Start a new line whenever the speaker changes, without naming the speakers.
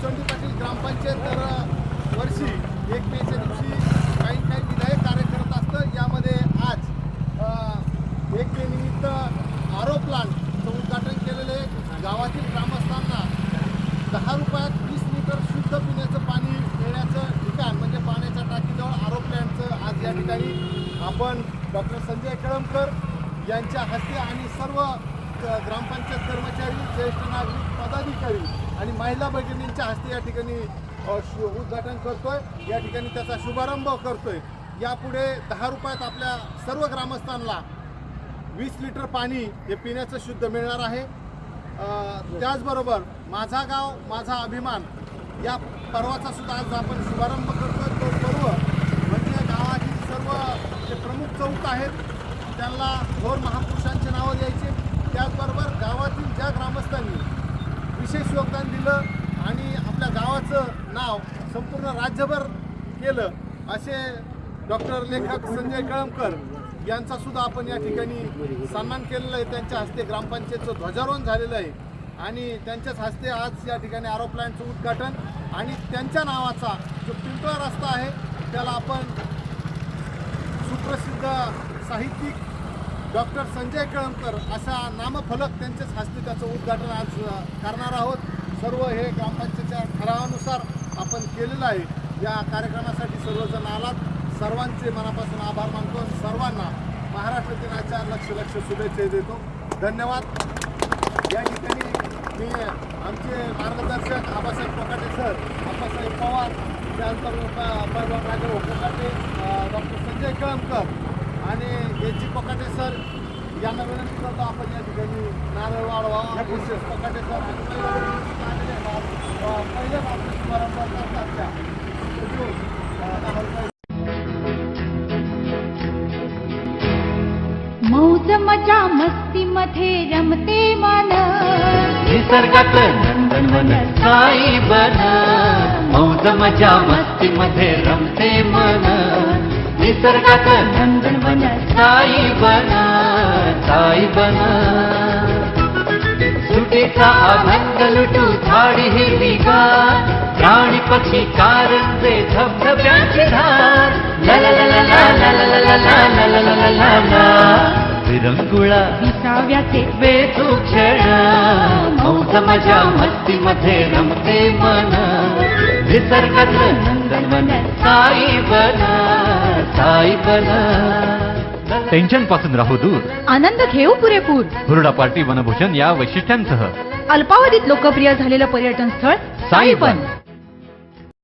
विचोंडी पाटील ग्रामपंचायत दर वर्षी 1 मेच्या दिवशी काही विधायक कार्य करत असतं. यामध्ये आज 1 मे निमित्त आरो प्लांटचं उद्घाटन केलेलं आहे. गावातील ग्रामस्थांना 10 रुपयात 20 लिटर शुद्ध पिण्याचं पाणी मिळण्याचं ठिकाण म्हणजे पाण्याच्या टाकीजवळ आरो प्लांटचं आज या ठिकाणी आपण डॉक्टर संजय कळमकर यांच्या हस्ते आणि सर्व ग्रामपंचायत कर्मचारी, ज्येष्ठ नागरिक, पदाधिकारी आणि महिला भगिनींच्या हस्ते या ठिकाणी उद्घाटन करतोय. या ठिकाणी त्याचा शुभारंभ करतोय. यापुढे 10 रुपयात आपल्या सर्व ग्रामस्थांना 20 लिटर पाणी हे पिण्याचं शुद्ध मिळणार आहे. त्याचबरोबर माझा गाव माझा अभिमान या पर्वाचा सुद्धा आज आपण शुभारंभ करतोय. तो पर्व म्हणजे गावातील सर्व जे प्रमुख चौक आहेत त्यांना थोर महापुरुषांचे नावं द्यायचे. त्याचबरोबर गावातील ज्या ग्रामस्थांनी विशेष योगदान दिलं आणि आपल्या गावाचं नाव संपूर्ण राज्यभर केलं असे डॉक्टर लेखक संजय कळमकर यांचा सुद्धा आपण या ठिकाणी सन्मान केलेला आहे. त्यांच्या हस्ते ग्रामपंचायतचं ध्वजारोहण झालेलं आहे आणि त्यांच्याच हस्ते आज या ठिकाणी आरो प्लांटचं उद्घाटन आणि त्यांच्या नावाचा जो पिंपळा रस्ता आहे त्याला आपण सुप्रसिद्ध साहित्यिक डॉक्टर संजय कळमकर असा नामफलक त्यांच्याच हस्ते त्याचं उद्घाटन आज करणार आहोत. सर्व हे ग्रामपंचायतच्या ठरावानुसार आपण केलेलं आहे. या कार्यक्रमासाठी सर्वजण आलात. सर्वांचे मनापासून आभार मानतो आणि सर्वांना महाराष्ट्र दिनाच्या लक्ष शुभेच्छा देतो. धन्यवाद. या ठिकाणी मी आमचे मार्गदर्शक आबासाहेब कोकाटे सर, आप्पासाहेब पवार, त्यानंतर राजा कोकाटे, डॉक्टर संजय कळमकर आणि एच.जी. कोकाटे सर यांना विनंती करतो आपण या ठिकाणी नारळ वाढवा. विशेष कोकाटे सर आणि पहिल्या शुभारंभ करतात त्या
मौज मजा मस्ती मध्ये रमते मन,
निसर्गात नंदनवन साई बन. मौज मजा मस्ती मध्ये रमते मन, निसर्गात नंदनवन साई बन, साई बन. सुटीचा आनंद लुटू झाडी हिरवीगार, प्राणी पक्षी कारंजे धबधब्यांची धार. ला ला ला ला ला ला ला ला ला ला ला ला ला ला ला. विरंगुळा
विसाव्याचे
बेतू क्षण, मौज मजा मस्ती मध्ये रमते मन, निसर्गात नंदनवन साई बन, साई बन.
टेन्शन पासून राहू दूर,
आनंद घेऊ पुरेपूर.
हुरडा पार्टी वनभूषण या वैशिष्ट्यांसह
अल्पावधीत लोकप्रिय झालेलं पर्यटन स्थळ साईबन.